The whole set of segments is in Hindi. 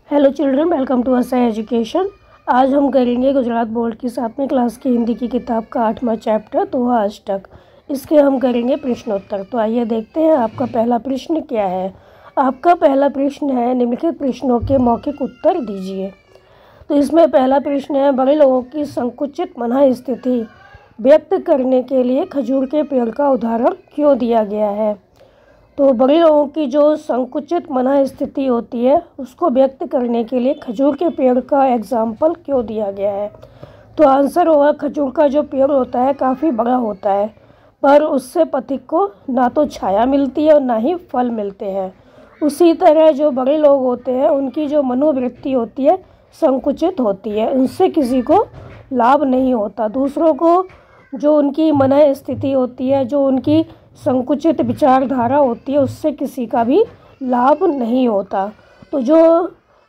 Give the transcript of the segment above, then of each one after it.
Hello children, welcome to Asai education. आज हम करेंगे गुजरात बोर्ड की 7वीं क्लास की हिंदी की किताब का 8वां चैप्टर तो आज तक। इसके हम करेंगे प्रश्नोत्तर। तो आइए देखते हैं आपका पहला प्रश्न क्या है। आपका पहला प्रश्न है, निम्नलिखित प्रश्नों के मौखिक उत्तर दीजिए। तो इसमें पहला प्रश्न है, बड़े लोगों की संकुचित मन स्थिति व्यक्त करने के लिए खजूर के पेड़ का उदाहरण क्यों दिया गया है। तो बड़े लोगों की जो संकुचित मन स्थिति होती है उसको व्यक्त करने के लिए खजूर के पेड़ का एग्जाम्पल क्यों दिया गया है। तो आंसर होगा, खजूर का जो पेड़ होता है काफ़ी बड़ा होता है, पर उससे पथिक को ना तो छाया मिलती है और ना ही फल मिलते हैं। उसी तरह जो बड़े लोग होते हैं उनकी जो मनोवृत्ति होती है संकुचित होती है, उनसे किसी को लाभ नहीं होता। दूसरों को जो उनकी मन स्थिति होती है, जो उनकी संकुचित विचारधारा होती है, उससे किसी का भी लाभ नहीं होता। तो जो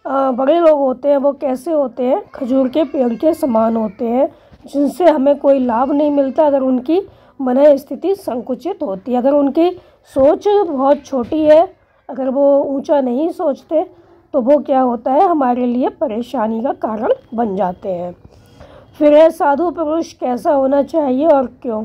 बड़े लोग होते हैं वो कैसे होते हैं, खजूर के पेड़ के समान होते हैं, जिनसे हमें कोई लाभ नहीं मिलता अगर उनकी मन स्थिति संकुचित होती है। अगर उनकी सोच बहुत छोटी है, अगर वो ऊंचा नहीं सोचते तो वो क्या होता है, हमारे लिए परेशानी का कारण बन जाते हैं। फिर है, साधु पुरुष कैसा होना चाहिए और क्यों।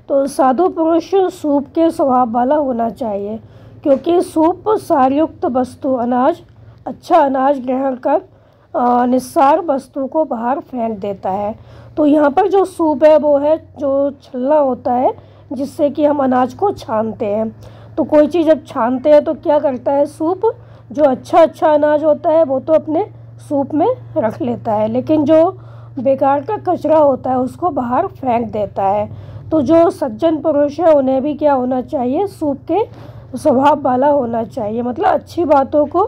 तो साधु पुरुष सूप के स्वभाव वाला होना चाहिए, क्योंकि सूप सारयुक्त वस्तु अनाज अच्छा अनाज ग्रहण कर निस्सार वस्तु को बाहर फेंक देता है। तो यहाँ पर जो सूप है वो है जो छलना होता है जिससे कि हम अनाज को छानते हैं। तो कोई चीज़ जब छानते हैं तो क्या करता है, सूप जो अच्छा अनाज होता है वो तो अपने सूप में रख लेता है, लेकिन जो बेकार का कचरा होता है उसको बाहर फेंक देता है। तो जो सज्जन पुरुष है उन्हें भी क्या होना चाहिए, सूप के स्वभाव वाला होना चाहिए, मतलब अच्छी बातों को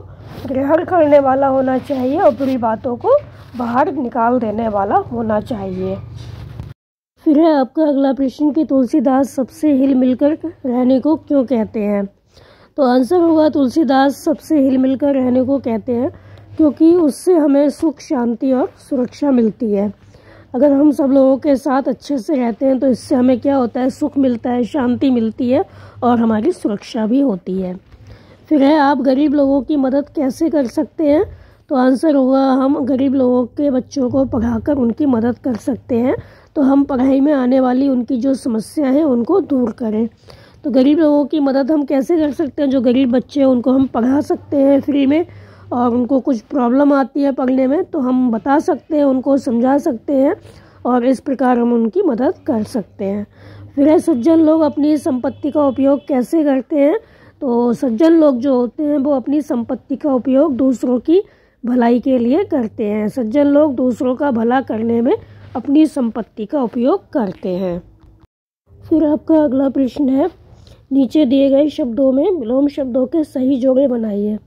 ग्रहण करने वाला होना चाहिए और बुरी बातों को बाहर निकाल देने वाला होना चाहिए। फिर है आपका अगला प्रश्न कि तुलसीदास सबसे हिल मिलकर रहने को क्यों कहते हैं। तो आंसर होगा, तुलसीदास सबसे हिल मिलकर रहने को कहते हैं क्योंकि उससे हमें सुख शांति और सुरक्षा मिलती है। अगर हम सब लोगों के साथ अच्छे से रहते हैं तो इससे हमें क्या होता है, सुख मिलता है, शांति मिलती है और हमारी सुरक्षा भी होती है। फिर है, आप गरीब लोगों की मदद कैसे कर सकते हैं। तो आंसर होगा, हम गरीब लोगों के बच्चों को पढ़ाकर उनकी मदद कर सकते हैं। तो हम पढ़ाई में आने वाली उनकी जो समस्या है उनको दूर करें। तो गरीब लोगों की मदद हम कैसे कर सकते हैं, जो गरीब बच्चे हैं उनको हम पढ़ा सकते हैं फ्री में, और उनको कुछ प्रॉब्लम आती है पढ़ने में तो हम बता सकते हैं, उनको समझा सकते हैं और इस प्रकार हम उनकी मदद कर सकते हैं। फिर है, सज्जन लोग अपनी संपत्ति का उपयोग कैसे करते हैं। तो सज्जन लोग जो होते हैं वो अपनी संपत्ति का उपयोग दूसरों की भलाई के लिए करते हैं। सज्जन लोग दूसरों का भला करने में अपनी संपत्ति का उपयोग करते हैं। फिर आपका अगला प्रश्न है, नीचे दिए गए शब्दों में विलोम शब्दों के सही जोड़े बनाइए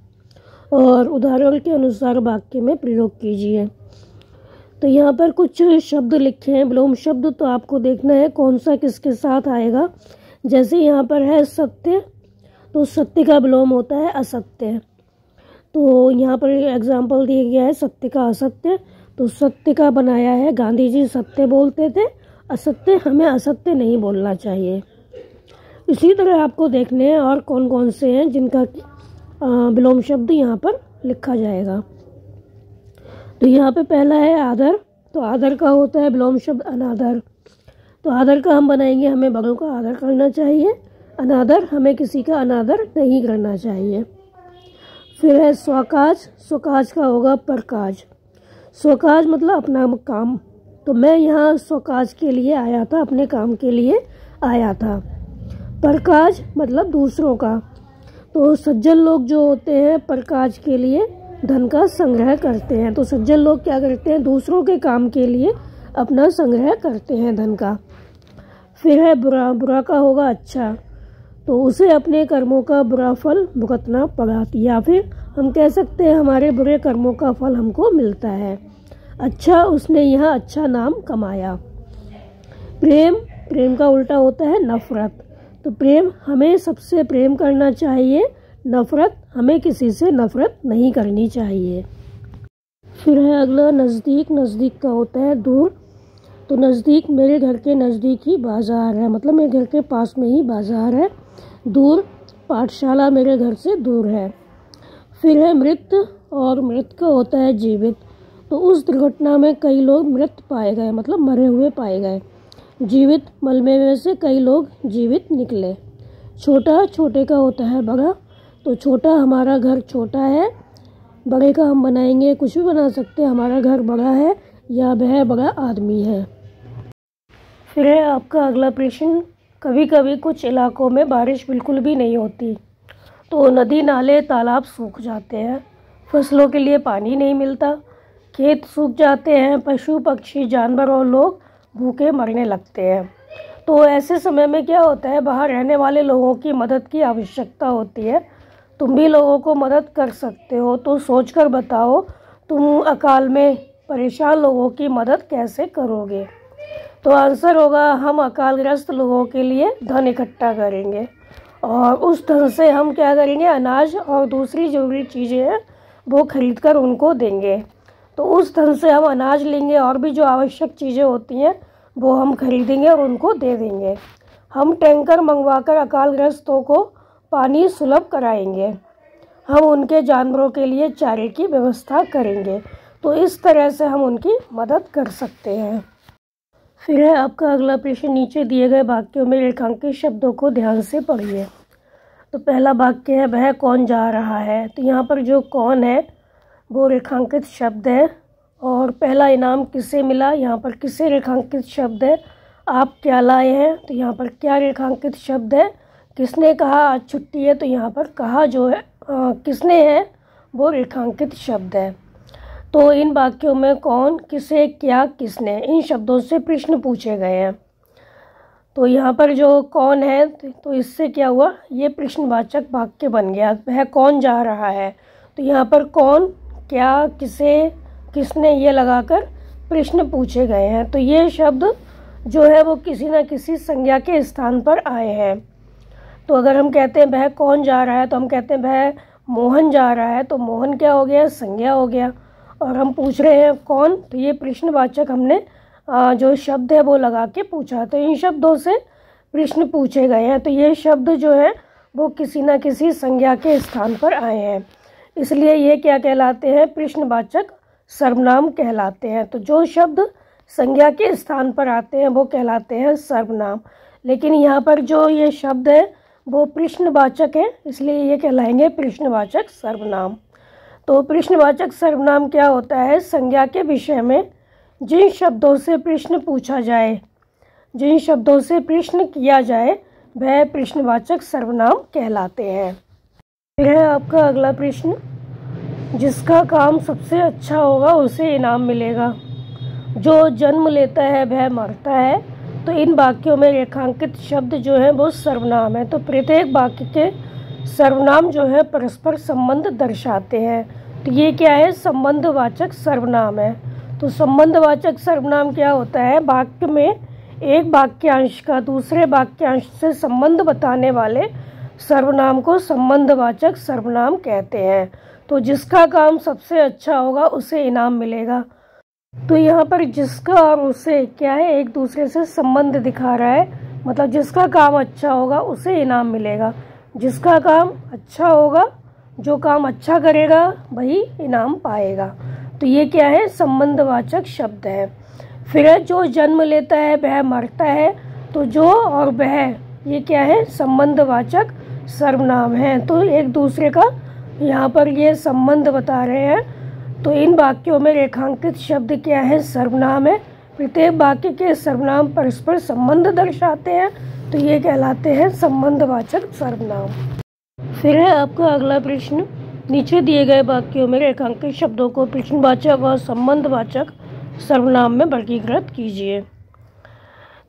और उदाहरण के अनुसार वाक्य में प्रयोग कीजिए। तो यहाँ पर कुछ शब्द लिखे हैं विलोम शब्द, तो आपको देखना है कौन सा किसके साथ आएगा। जैसे यहाँ पर है सत्य, तो सत्य का विलोम होता है असत्य। तो यहाँ पर एग्जाम्पल दिया गया है सत्य का असत्य। तो सत्य का बनाया है, गांधी जी सत्य बोलते थे, असत्य हमें असत्य नहीं बोलना चाहिए। इसी तरह आपको देखने हैं और कौन कौन से हैं जिनका विलोम शब्द यहाँ पर लिखा जाएगा। तो यहाँ पे पहला है आदर। तो आदर का होता है विलोम शब्द अनादर। तो आदर का हम बनाएंगे, हमें बड़ों का आदर करना चाहिए। अनादर, हमें किसी का अनादर नहीं करना चाहिए। फिर है स्वकाज। स्वकाज का होगा परकाज। स्वकाज मतलब अपना काम। तो मैं यहाँ स्वकाज के लिए आया था, अपने काम के लिए आया था। परकाज मतलब दूसरों का। तो सज्जन लोग जो होते हैं परकाज के लिए धन का संग्रह करते हैं। तो सज्जन लोग क्या करते हैं, दूसरों के काम के लिए अपना संग्रह करते हैं धन का। फिर है बुरा। बुरा का होगा अच्छा। तो उसे अपने कर्मों का बुरा फल भुगतना पड़ा, या फिर हम कह सकते हैं हमारे बुरे कर्मों का फल हमको मिलता है। अच्छा, उसने यहाँ अच्छा नाम कमाया। प्रेम। प्रेम का उल्टा होता है नफरत। तो प्रेम, हमें सबसे प्रेम करना चाहिए, नफरत, हमें किसी से नफरत नहीं करनी चाहिए। फिर है अगला नज़दीक। नज़दीक का होता है दूर। तो नज़दीक, मेरे घर के नज़दीक ही बाज़ार है, मतलब मेरे घर के पास में ही बाज़ार है। दूर, पाठशाला मेरे घर से दूर है। फिर है मृत और मृत का होता है जीवित। तो उस दुर्घटना में कई लोग मृत पाए गए, मतलब मरे हुए पाए गए। जीवित मलबे में से कई लोग जीवित निकले। छोटा, छोटे का होता है बड़ा। तो छोटा, हमारा घर छोटा है। बड़े का हम बनाएंगे, कुछ भी बना सकते हैं। हमारा घर बड़ा है या वह बड़ा आदमी है। फिर है आपका अगला प्रश्न, कभी कभी कुछ इलाकों में बारिश बिल्कुल भी नहीं होती, तो नदी नाले तालाब सूख जाते हैं, फसलों के लिए पानी नहीं मिलता, खेत सूख जाते हैं, पशु पक्षी जानवर और लोग भूखे मरने लगते हैं। तो ऐसे समय में क्या होता है, बाहर रहने वाले लोगों की मदद की आवश्यकता होती है। तुम भी लोगों को मदद कर सकते हो, तो सोचकर बताओ तुम अकाल में परेशान लोगों की मदद कैसे करोगे। तो आंसर होगा, हम अकालग्रस्त लोगों के लिए धन इकट्ठा करेंगे और उस धन से हम क्या करेंगे, अनाज और दूसरी ज़रूरी चीज़ें हैं वो खरीद कर उनको देंगे। तो उस धन से हम अनाज लेंगे और भी जो आवश्यक चीज़ें होती हैं वो हम खरीदेंगे और उनको दे देंगे। हम टैंकर मंगवाकर अकालग्रस्तों को पानी सुलभ कराएंगे। हम उनके जानवरों के लिए चारे की व्यवस्था करेंगे। तो इस तरह से हम उनकी मदद कर सकते हैं। फिर है आपका अगला प्रश्न, नीचे दिए गए वाक्यों में रेखांकित शब्दों को ध्यान से पढ़िए। तो पहला वाक्य है, वह कौन जा रहा है। तो यहाँ पर जो कौन है वो रेखांकित शब्द है। और पहला इनाम किसे मिला, यहाँ पर किसे रेखांकित शब्द है। आप क्या लाए हैं, तो यहाँ पर क्या रेखांकित शब्द है। किसने कहा आज छुट्टी है, तो यहाँ पर कहा जो है किसने है वो रेखांकित शब्द है। तो इन वाक्यों में कौन, किसे, क्या, किसने, इन शब्दों से प्रश्न पूछे गए हैं। तो यहाँ पर जो कौन है, तो इससे क्या हुआ, ये प्रश्नवाचक वाक्य बन गया। वह कौन जा रहा है, तो यहाँ पर कौन, क्या, किसे, किसने, ये लगाकर प्रश्न पूछे गए हैं। तो ये शब्द जो है वो किसी न किसी संज्ञा के स्थान पर आए हैं। तो अगर हम कहते हैं वह कौन जा रहा है, तो हम कहते हैं वह मोहन जा रहा है, तो मोहन क्या हो गया, संज्ञा हो गया। और हम पूछ रहे हैं कौन, तो ये प्रश्नवाचक हमने जो शब्द है वो लगा के पूछा। तो इन शब्दों से प्रश्न पूछे गए हैं। तो ये शब्द जो है वो किसी न किसी संज्ञा के स्थान पर आए हैं, इसलिए ये क्या कहलाते हैं, प्रश्नवाचक सर्वनाम कहलाते हैं। तो जो शब्द संज्ञा के स्थान पर आते हैं वो कहलाते हैं सर्वनाम। लेकिन यहाँ पर जो ये शब्द है वो प्रश्नवाचक है, इसलिए ये कहलाएंगे प्रश्नवाचक सर्वनाम। तो प्रश्नवाचक सर्वनाम क्या होता है, संज्ञा के विषय में जिन शब्दों से प्रश्न पूछा जाए, जिन शब्दों से प्रश्न किया जाए वह प्रश्नवाचक सर्वनाम कहलाते हैं। फिर है आपका अगला प्रश्न, जिसका काम सबसे अच्छा होगा उसे इनाम मिलेगा, जो जन्म लेता है वह मरता है। तो इन वाक्यों में रेखांकित शब्द जो है वो सर्वनाम है। तो प्रत्येक वाक्य के सर्वनाम जो है परस्पर संबंध दर्शाते हैं। तो ये क्या है, संबंधवाचक सर्वनाम है। तो संबंधवाचक सर्वनाम क्या होता है, वाक्य में एक वाक्यांश का दूसरे वाक्यांश से संबंध बताने वाले सर्वनाम को संबंधवाचक सर्वनाम कहते हैं। तो जिसका काम सबसे अच्छा होगा उसे इनाम मिलेगा। तो यहाँ पर जिसका और उसे क्या है, एक दूसरे से संबंध दिखा रहा है, मतलब जिसका काम अच्छा होगा उसे इनाम मिलेगा। जिसका काम अच्छा होगा, जो काम अच्छा करेगा वही इनाम पाएगा। तो ये क्या है, संबंधवाचक शब्द है। फिर है, जो जन्म लेता है वह मरता है। तो जो और वह ये क्या है, संबंधवाचक सर्वनाम है। तो एक दूसरे का यहाँ पर ये संबंध बता रहे हैं। तो इन वाक्यों में रेखांकित शब्द क्या है, सर्वनाम है। प्रत्येक वाक्य के सर्वनाम परस्पर संबंध दर्शाते हैं, तो ये कहलाते हैं संबंधवाचक सर्वनाम। फिर है आपका अगला प्रश्न, नीचे दिए गए वाक्यों में रेखांकित शब्दों को प्रश्नवाचक और संबंधवाचक सर्वनाम में वर्गीकृत कीजिए।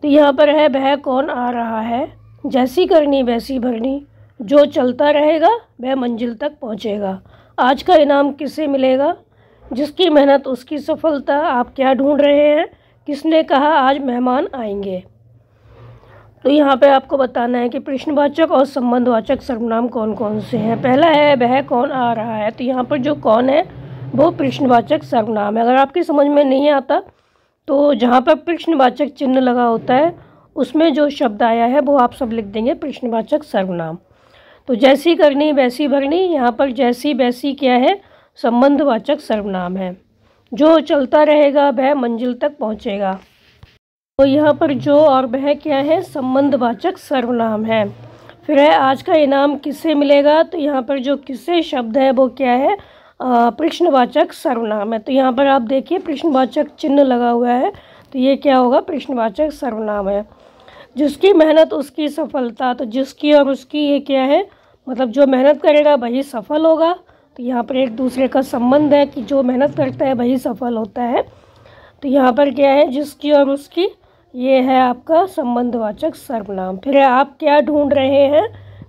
तो यहाँ पर है, वह कौन आ रहा है, जैसी करनी वैसी भरनी, जो चलता रहेगा वह मंजिल तक पहुँचेगा, आज का इनाम किसे मिलेगा, जिसकी मेहनत उसकी सफलता, आप क्या ढूंढ रहे हैं, किसने कहा आज मेहमान आएंगे। तो यहाँ पे आपको बताना है कि प्रश्नवाचक और संबंधवाचक सर्वनाम कौन कौन से हैं। पहला है, वह कौन आ रहा है। तो यहाँ पर जो कौन है वो प्रश्नवाचक सर्वनाम है। अगर आपकी समझ में नहीं आता तो जहाँ पर प्रश्नवाचक चिन्ह लगा होता है उसमें जो शब्द आया है वो आप सब लिख देंगे प्रश्नवाचक सर्वनाम। तो जैसी करनी वैसी भरनी, यहाँ पर जैसी वैसी क्या है, संबंधवाचक सर्वनाम है। जो चलता रहेगा वह मंजिल तक पहुंचेगा। तो यहाँ पर जो और वह क्या है, संबंधवाचक सर्वनाम है। फिर है आज का इनाम किसे मिलेगा, तो यहाँ पर जो किसे शब्द है वो क्या है, प्रश्नवाचक सर्वनाम है। तो यहाँ पर आप देखिए प्रश्नवाचक चिन्ह लगा हुआ है, तो ये क्या होगा, प्रश्नवाचक सर्वनाम है। जिसकी मेहनत उसकी सफलता, तो जिसकी और उसकी ये क्या है, मतलब जो मेहनत करेगा वही सफल होगा। तो यहाँ पर एक दूसरे का संबंध है कि जो मेहनत करता है वही सफल होता है। तो यहाँ पर क्या है, जिसकी और उसकी, ये है आपका संबंधवाचक सर्वनाम। फिर आप क्या ढूंढ रहे हैं,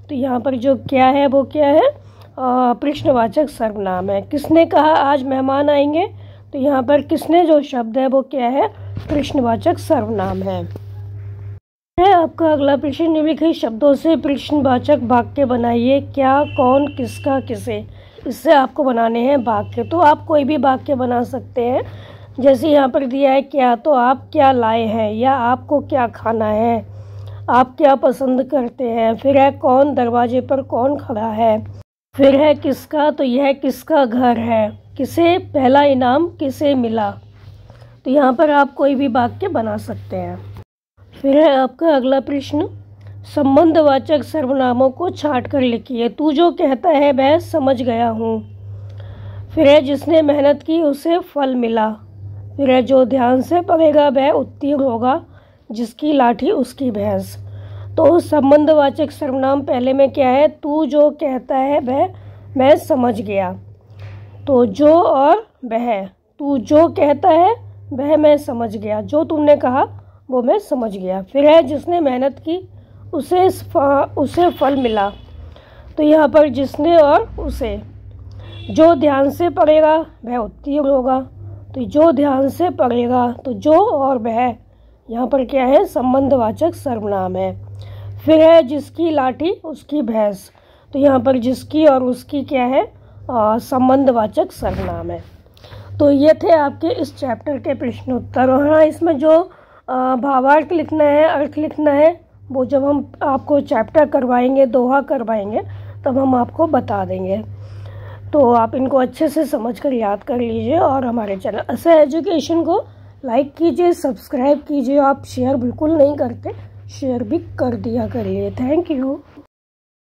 तो यहाँ पर जो क्या है वो क्या है, प्रश्नवाचक सर्वनाम है। किसने कहा आज मेहमान आएंगे, तो यहाँ पर किसने जो शब्द है वो क्या है, प्रश्नवाचक सर्वनाम है। आपका अगला प्रश्न, निम्नलिखित शब्दों से प्रश्नवाचक वाक्य बनाइए। क्या, कौन, किसका, किसे, इससे आपको बनाने हैं वाक्य। तो आप कोई भी वाक्य बना सकते हैं। जैसे यहाँ पर दिया है क्या, तो आप क्या लाए हैं, या आपको क्या खाना है, आप क्या पसंद करते हैं। फिर है कौन, दरवाजे पर कौन खड़ा है। फिर है किसका, तो यह किसका घर है। किसे पहला इनाम किसे मिला। तो यहाँ पर आप कोई भी वाक्य बना सकते हैं। फिर है आपका अगला प्रश्न, संबंधवाचक सर्वनामों को छांट कर लिखिए। तू जो कहता है वह समझ गया हूँ। फिर है जिसने मेहनत की उसे फल मिला। फिर है जो ध्यान से पढ़ेगा वह उत्तीर्ण होगा, जिसकी लाठी उसकी भैंस। तो संबंधवाचक सर्वनाम पहले में क्या है, तू जो कहता है वह मैं समझ गया। तो जो और वह, तू जो कहता है वह मैं समझ गया, जो तुमने कहा वो मैं समझ गया। फिर है जिसने मेहनत की उसे फल मिला। तो यहाँ पर जिसने और उसे, जो ध्यान से पढ़ेगा वह उत्तीर्ण होगा। तो जो ध्यान से पढ़ेगा, तो जो और वह यहाँ पर क्या है, संबंधवाचक सर्वनाम है। फिर है जिसकी लाठी उसकी भैंस। तो यहाँ पर जिसकी और उसकी क्या है, संबंधवाचक सर्वनाम है। तो ये थे आपके इस चैप्टर के प्रश्नोत्तर। और हाँ, इसमें जो भावार्थ लिखना है, अर्थ लिखना है, वो जब हम आपको चैप्टर करवाएंगे, दोहा करवाएंगे, तब हम आपको बता देंगे। तो आप इनको अच्छे से समझ कर याद कर लीजिए। और हमारे चैनल ऐसा एजुकेशन को लाइक कीजिए, सब्सक्राइब कीजिए। आप शेयर बिल्कुल नहीं करते, शेयर भी कर दिया करिए। Thank you.